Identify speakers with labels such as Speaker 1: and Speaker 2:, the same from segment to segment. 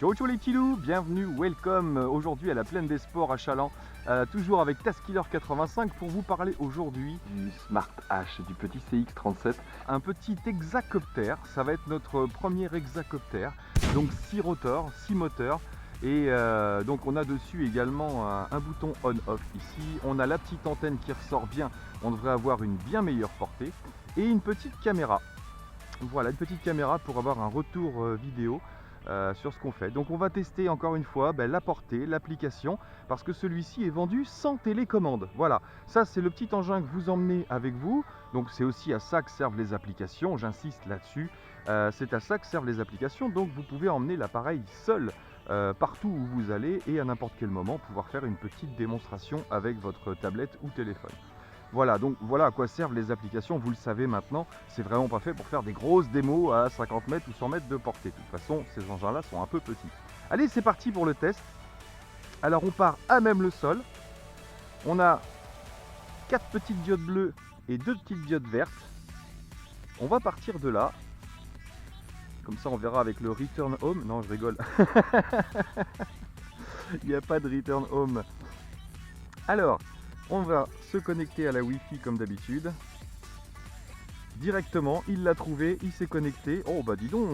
Speaker 1: Ciao ciao les petits loups, bienvenue, welcome aujourd'hui à la plaine des sports à Chaland, toujours avec Taskiller85 pour vous parler aujourd'hui du Smart H, du petit CX37, un petit hexacoptère, ça va être notre premier hexacoptère, donc 6 rotors, 6 moteurs. Et donc on a dessus également un bouton on-off ici, on a la petite antenne qui ressort bien, on devrait avoir une bien meilleure portée, et une petite caméra. Voilà, une petite caméra pour avoir un retour vidéo sur ce qu'on fait. Donc on va tester encore une fois la portée, l'application, parce que celui-ci est vendu sans télécommande. Voilà, ça c'est le petit engin que vous emmenez avec vous, donc c'est aussi à ça que servent les applications, j'insiste là-dessus, c'est à ça que servent les applications, donc vous pouvez emmener l'appareil seul partout où vous allez et à n'importe quel moment pouvoir faire une petite démonstration avec votre tablette ou téléphone. Voilà, donc voilà à quoi servent les applications, vous le savez maintenant, c'est vraiment pas fait pour faire des grosses démos à 50 mètres ou 100 mètres de portée. De toute façon, ces engins-là sont un peu petits. Allez, c'est parti pour le test. Alors on part à même le sol. On a 4 petites diodes bleues et 2 petites diodes vertes. On va partir de là. Comme ça on verra avec le return home. Non, je rigole. Il n'y a pas de return home. Alors, on va se connecter à la Wi-Fi comme d'habitude. Directement, il l'a trouvé, il s'est connecté. Oh bah dis donc,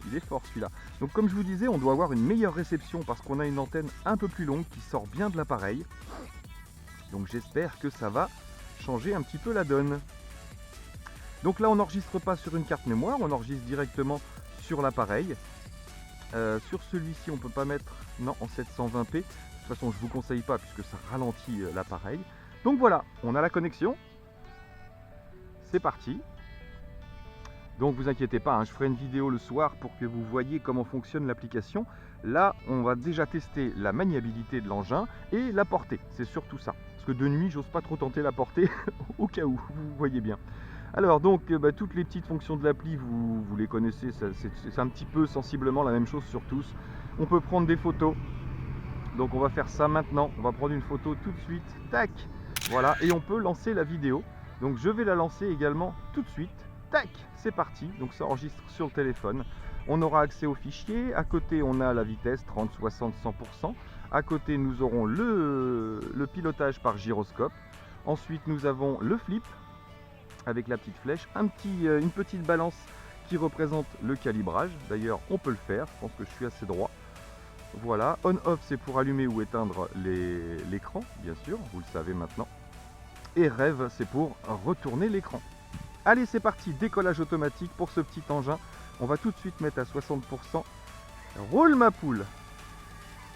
Speaker 1: il est fort celui-là. Donc comme je vous disais, on doit avoir une meilleure réception parce qu'on a une antenne un peu plus longue qui sort bien de l'appareil. Donc j'espère que ça va changer un petit peu la donne. Donc là on n'enregistre pas sur une carte mémoire, on enregistre directement sur l'appareil. Sur celui-ci on peut pas mettre, non, en 720p. De toute façon je vous conseille pas puisque ça ralentit l'appareil. Donc voilà, on a la connexion. C'est parti. Donc vous inquiétez pas, je ferai une vidéo le soir pour que vous voyez comment fonctionne l'application. Là on va déjà tester la maniabilité de l'engin et la portée, c'est surtout ça. Parce que de nuit j'ose pas trop tenter la portée au cas où, vous voyez bien. Alors donc toutes les petites fonctions de l'appli vous les connaissez, c'est un petit peu sensiblement la même chose sur tous. On peut prendre des photos. Donc on va faire ça maintenant, on va prendre une photo tout de suite, tac, voilà, et on peut lancer la vidéo. Donc je vais la lancer également tout de suite, tac, c'est parti, donc ça enregistre sur le téléphone. On aura accès aux fichiers, à côté on a la vitesse 30, 60, 100%, à côté nous aurons le pilotage par gyroscope, ensuite nous avons le flip, avec la petite flèche, une petite balance qui représente le calibrage, d'ailleurs on peut le faire, je pense que je suis assez droit. Voilà, on-off c'est pour allumer ou éteindre l'écran, bien sûr, vous le savez maintenant. Et rêve c'est pour retourner l'écran. Allez c'est parti, décollage automatique pour ce petit engin. On va tout de suite mettre à 60%. Roule ma poule.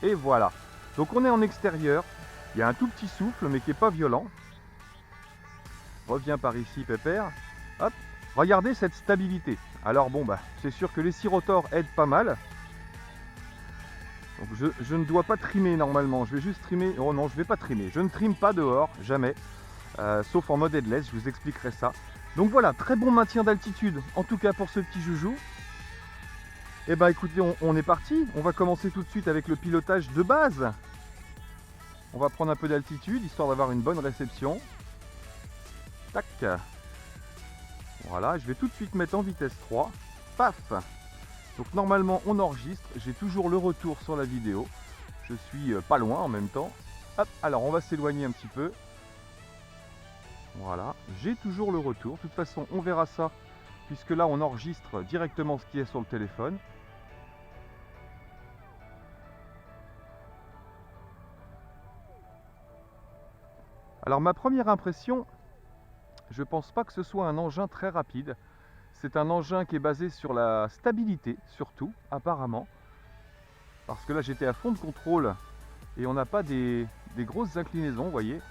Speaker 1: Et voilà. Donc on est en extérieur. Il y a un tout petit souffle mais qui n'est pas violent. Reviens par ici pépère. Hop. Regardez cette stabilité. Alors bon c'est sûr que les 6 rotors aident pas mal. Donc je ne dois pas trimer normalement, je vais juste trimer, oh non je vais pas trimer, je ne trime pas dehors, jamais, sauf en mode headless, je vous expliquerai ça. Donc voilà, très bon maintien d'altitude, en tout cas pour ce petit joujou. Et écoutez, on est parti, on va commencer tout de suite avec le pilotage de base. On va prendre un peu d'altitude, histoire d'avoir une bonne réception. Tac. Voilà, je vais tout de suite mettre en vitesse 3, paf. Donc normalement on enregistre, j'ai toujours le retour sur la vidéo. Je suis pas loin en même temps. Hop, alors on va s'éloigner un petit peu. Voilà, j'ai toujours le retour. De toute façon on verra ça, puisque là on enregistre directement ce qui est sur le téléphone. Alors ma première impression, je pense pas que ce soit un engin très rapide. C'est un engin qui est basé sur la stabilité, surtout, apparemment. Parce que là, j'étais à fond de contrôle et on n'a pas des grosses inclinaisons, vous voyez.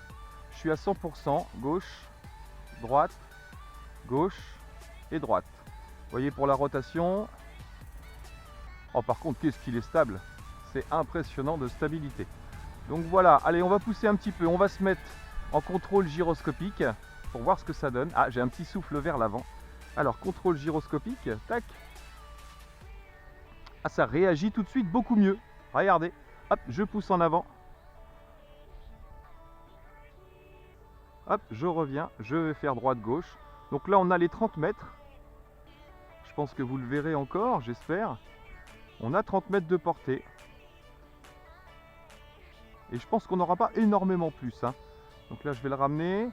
Speaker 1: Je suis à 100%, gauche, droite, gauche et droite. Vous voyez pour la rotation. Oh, par contre, qu'est-ce qu'il est stable. C'est impressionnant de stabilité. Donc voilà, allez, on va pousser un petit peu. On va se mettre en contrôle gyroscopique pour voir ce que ça donne. Ah, j'ai un petit souffle vers l'avant. Alors, contrôle gyroscopique, tac. Ah, ça réagit tout de suite beaucoup mieux. Regardez, hop, je pousse en avant. Hop, je reviens, je vais faire droite-gauche. Donc là, on a les 30 mètres. Je pense que vous le verrez encore, j'espère. On a 30 mètres de portée. Et je pense qu'on n'aura pas énormément plus, hein. Donc là, je vais le ramener.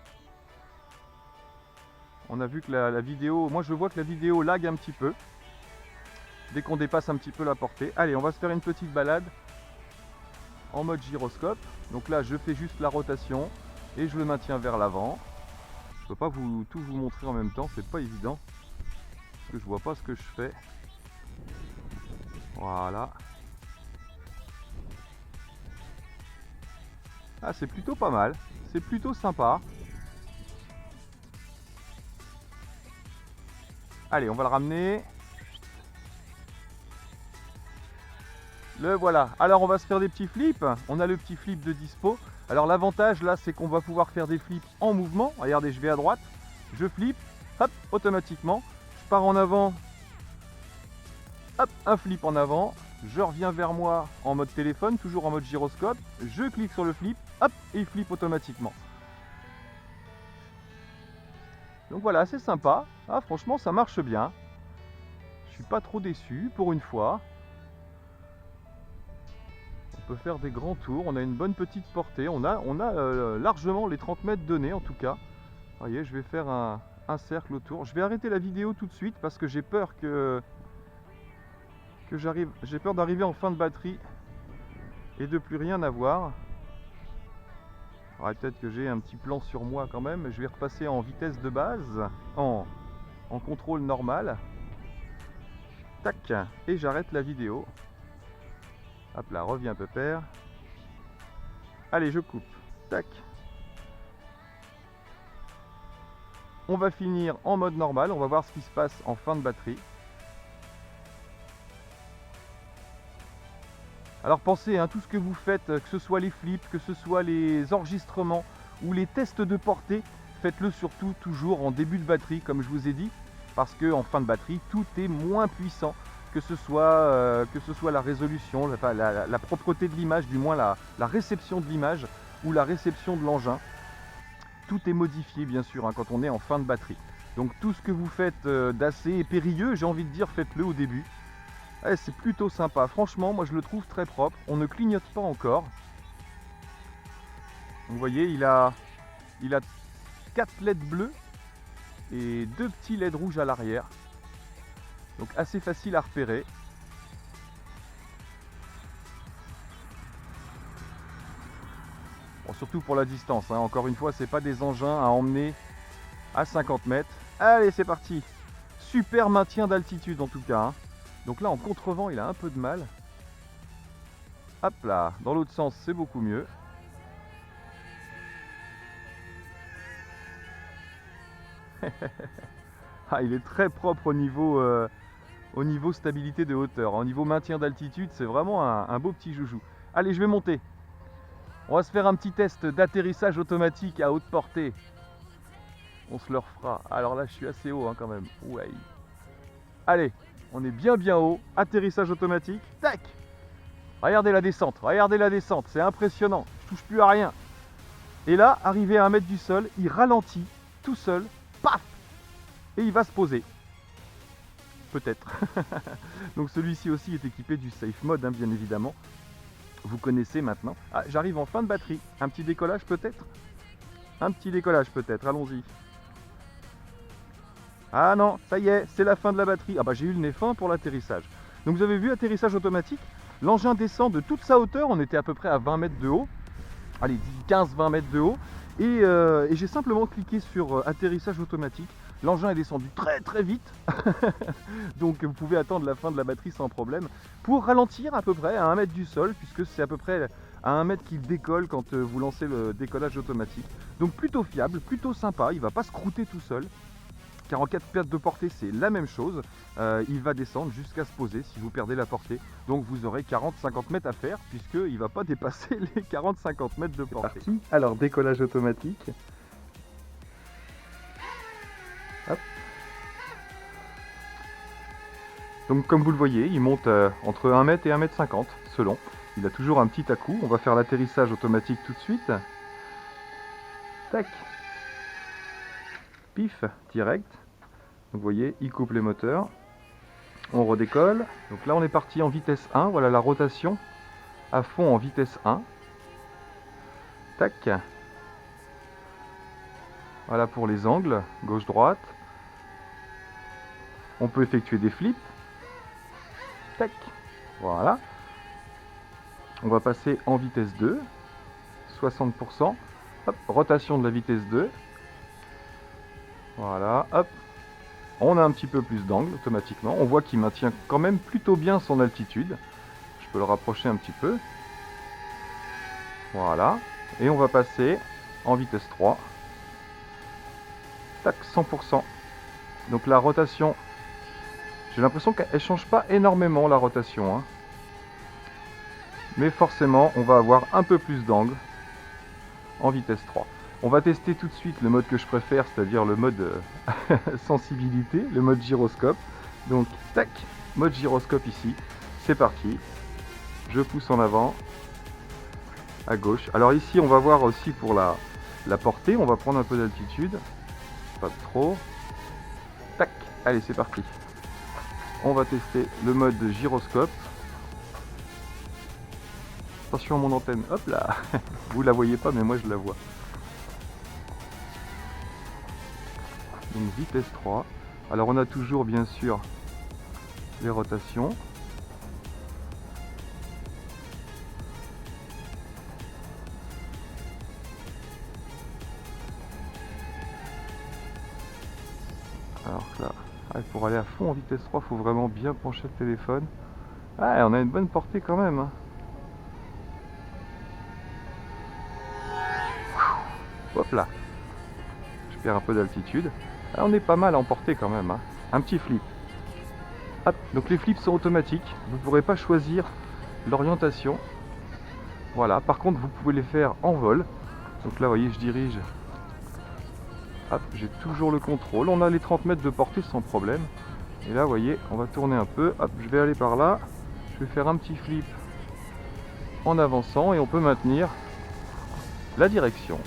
Speaker 1: On a vu que la vidéo... Moi, je vois que la vidéo lag un petit peu. Dès qu'on dépasse un petit peu la portée. Allez, on va se faire une petite balade en mode gyroscope. Donc là, je fais juste la rotation et je le maintiens vers l'avant. Je peux pas tout vous montrer en même temps, c'est pas évident. Parce que je vois pas ce que je fais. Voilà. Ah, c'est plutôt pas mal. C'est plutôt sympa. Allez, on va le ramener. Le voilà. Alors on va se faire des petits flips. On a le petit flip de dispo. Alors l'avantage là, c'est qu'on va pouvoir faire des flips en mouvement. Regardez, je vais à droite, je flippe, hop, automatiquement. Je pars en avant, hop, un flip en avant. Je reviens vers moi en mode téléphone, toujours en mode gyroscope. Je clique sur le flip, hop, et il flippe automatiquement. Donc voilà, c'est sympa. Ah, franchement, ça marche bien. Je suis pas trop déçu pour une fois. On peut faire des grands tours, on a une bonne petite portée, on a largement les 30 mètres donnés en tout cas. Vous voyez, je vais faire un cercle autour. Je vais arrêter la vidéo tout de suite parce que j'ai peur j'ai peur d'arriver en fin de batterie et de plus rien avoir. Alors peut-être que j'ai un petit plan sur moi quand même. Je vais repasser en vitesse de base, en contrôle normal. Tac, et j'arrête la vidéo. Hop là, reviens pépère. Allez, je coupe. Tac. On va finir en mode normal. On va voir ce qui se passe en fin de batterie. Alors pensez, hein, tout ce que vous faites, que ce soit les flips, que ce soit les enregistrements ou les tests de portée, faites-le surtout toujours en début de batterie, comme je vous ai dit, parce qu'en fin de batterie, tout est moins puissant, que ce soit la résolution, enfin, la propreté de l'image, du moins la réception de l'image ou la réception de l'engin. Tout est modifié bien sûr hein, quand on est en fin de batterie. Donc tout ce que vous faites d'assez périlleux, j'ai envie de dire, faites-le au début. C'est plutôt sympa, franchement moi je le trouve très propre, on ne clignote pas encore. Vous voyez, il a 4 LED bleus et 2 petits LED rouges à l'arrière. Donc assez facile à repérer. Bon, surtout pour la distance, hein. Encore une fois, c'est pas des engins à emmener à 50 mètres. Allez, c'est parti. Super maintien d'altitude en tout cas, hein. Donc là en contrevent il a un peu de mal. Hop là, dans l'autre sens c'est beaucoup mieux. Ah, il est très propre au niveau stabilité de hauteur. Au niveau maintien d'altitude, c'est vraiment un beau petit joujou. Allez, je vais monter. On va se faire un petit test d'atterrissage automatique à haute portée. On se le refera. Alors là, je suis assez haut hein, quand même. Ouais. Allez, on est bien haut. Atterrissage automatique. Tac! Regardez la descente, c'est impressionnant. Je touche plus à rien. Et là, arrivé à 1 mètre du sol, il ralentit tout seul. Paf! Et il va se poser. Peut-être. Donc celui-ci aussi est équipé du safe mode, hein, bien évidemment. Vous connaissez maintenant. Ah, j'arrive en fin de batterie. Un petit décollage peut-être? Un petit décollage peut-être, allons-y. Ah non, ça y est, c'est la fin de la batterie. Ah bah j'ai eu le nez fin pour l'atterrissage. Donc vous avez vu, atterrissage automatique. L'engin descend de toute sa hauteur, on était à peu près à 20 mètres de haut. Allez, 15-20 mètres de haut. Et j'ai simplement cliqué sur atterrissage automatique. L'engin est descendu très vite. Donc vous pouvez attendre la fin de la batterie sans problème. Pour ralentir à peu près à 1 mètre du sol, puisque c'est à peu près à 1 mètre qu'il décolle quand vous lancez le décollage automatique. Donc plutôt fiable, plutôt sympa, il ne va pas se croûter tout seul. Car en cas de perte de portée, c'est la même chose. Il va descendre jusqu'à se poser si vous perdez la portée. Donc vous aurez 40-50 mètres à faire, puisqu'il ne va pas dépasser les 40-50 mètres de portée. Alors décollage automatique. Hop. Donc comme vous le voyez, il monte entre 1 mètre et 1 mètre 50 selon. Il a toujours un petit à-coup. On va faire l'atterrissage automatique tout de suite. Tac. Pif, direct. Donc vous voyez, il coupe les moteurs. On redécolle. Donc là on est parti en vitesse 1. Voilà la rotation à fond en vitesse 1. Tac. Voilà pour les angles, gauche-droite. On peut effectuer des flips. Tac. Voilà. On va passer en vitesse 2. 60%. Hop, rotation de la vitesse 2. Voilà, hop. On a un petit peu plus d'angle automatiquement. On voit qu'il maintient quand même plutôt bien son altitude. Je peux le rapprocher un petit peu. Voilà. Et on va passer en vitesse 3. Tac, 100%. Donc la rotation, j'ai l'impression qu'elle change pas énormément la rotation, hein. Mais forcément, on va avoir un peu plus d'angle en vitesse 3. On va tester tout de suite le mode que je préfère, c'est-à-dire le mode sensibilité, le mode gyroscope. Donc, tac, mode gyroscope ici. C'est parti. Je pousse en avant, à gauche. Alors ici, on va voir aussi pour la portée. On va prendre un peu d'altitude. Pas trop. Tac, allez, c'est parti. On va tester le mode gyroscope. Attention à mon antenne, hop là. Vous la voyez pas, mais moi je la vois. Donc vitesse 3. Alors on a toujours bien sûr les rotations. Alors là, pour aller à fond en vitesse 3, il faut vraiment bien pencher le téléphone. Ah, on a une bonne portée quand même, hein. Hop là. Je perds un peu d'altitude. Ah, on est pas mal à emporter quand même, hein. Un petit flip. Hop. Donc les flips sont automatiques. Vous ne pourrez pas choisir l'orientation. Voilà. Par contre, vous pouvez les faire en vol. Donc là, vous voyez, je dirige. Hop, j'ai toujours le contrôle. On a les 30 mètres de portée sans problème. Et là, vous voyez, on va tourner un peu. Hop, je vais aller par là. Je vais faire un petit flip en avançant et on peut maintenir la direction.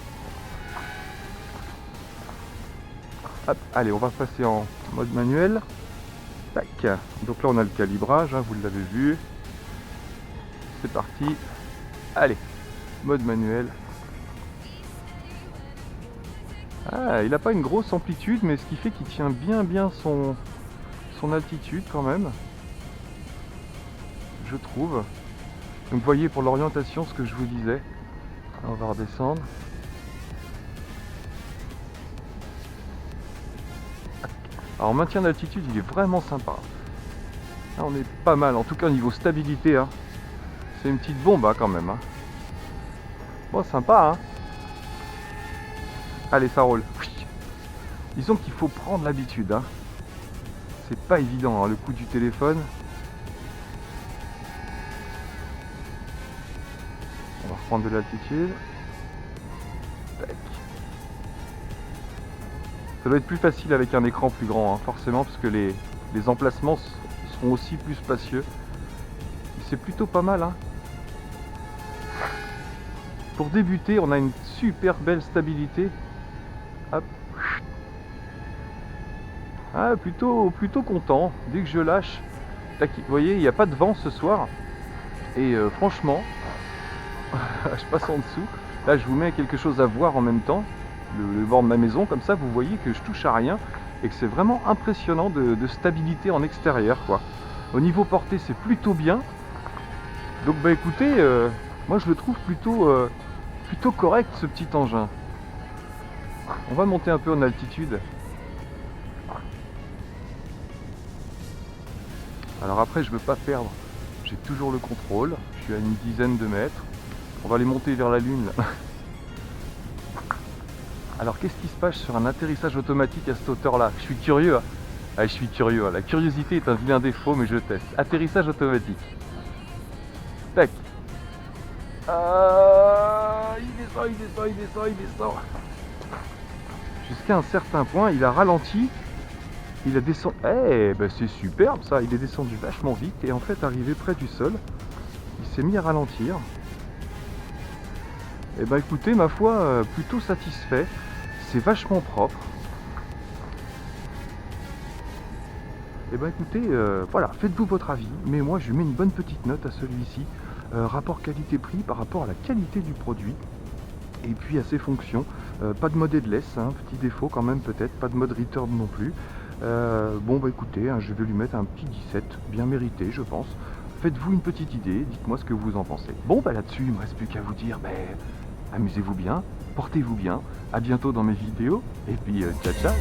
Speaker 1: Hop, allez, on va passer en mode manuel. Tac. Donc là, on a le calibrage, hein, vous l'avez vu. C'est parti. Allez, mode manuel. Ah, il n'a pas une grosse amplitude, mais ce qui fait qu'il tient bien son altitude quand même. Je trouve. Donc vous voyez pour l'orientation ce que je vous disais. On va redescendre. Alors maintien d'altitude, il est vraiment sympa. Là, on est pas mal, en tout cas au niveau stabilité, hein. C'est une petite bombe, hein, quand même, hein. Bon, sympa, hein. Allez, ça roule. Disons qu'il faut prendre l'habitude, hein. C'est pas évident, hein, le coup du téléphone. On va reprendre de l'altitude. Tac. Ça doit être plus facile avec un écran plus grand, hein, forcément, parce que les emplacements seront aussi plus spacieux. C'est plutôt pas mal, hein. Pour débuter, on a une super belle stabilité. Hop. Ah, plutôt content. Dès que je lâche, tac, vous voyez, il n'y a pas de vent ce soir. Et franchement, je passe en dessous. Là, je vous mets quelque chose à voir en même temps. Le bord de ma maison, comme ça, vous voyez que je touche à rien. Et que c'est vraiment impressionnant de stabilité en extérieur, quoi. Au niveau portée, c'est plutôt bien. Donc, bah écoutez, moi je le trouve plutôt correct, ce petit engin. On va monter un peu en altitude. Alors après, je veux pas perdre. J'ai toujours le contrôle. Je suis à une dizaine de mètres. On va aller monter vers la Lune. Alors qu'est-ce qui se passe sur un atterrissage automatique à cette hauteur-là? Je suis curieux. Hein. Ah, je suis curieux. Hein. La curiosité est un vilain défaut, mais je teste. Atterrissage automatique. Tac. Il descend. Jusqu'à un certain point, il a ralenti. Il a descendu. Eh ben c'est superbe ça. Il est descendu vachement vite et en fait arrivé près du sol, il s'est mis à ralentir. Et ben écoutez, ma foi, plutôt satisfait. C'est vachement propre. Eh ben écoutez, voilà, faites-vous votre avis, mais moi je mets une bonne petite note à celui-ci. Rapport qualité-prix par rapport à la qualité du produit. Et puis à ses fonctions, pas de mode headless, hein, petit défaut quand même peut-être, pas de mode return non plus. Bon bah écoutez, hein, je vais lui mettre un petit 17, bien mérité je pense. Faites-vous une petite idée, dites-moi ce que vous en pensez. Bon bah là-dessus, il me reste plus qu'à vous dire, amusez-vous bien, portez-vous bien, à bientôt dans mes vidéos, et puis ciao ciao.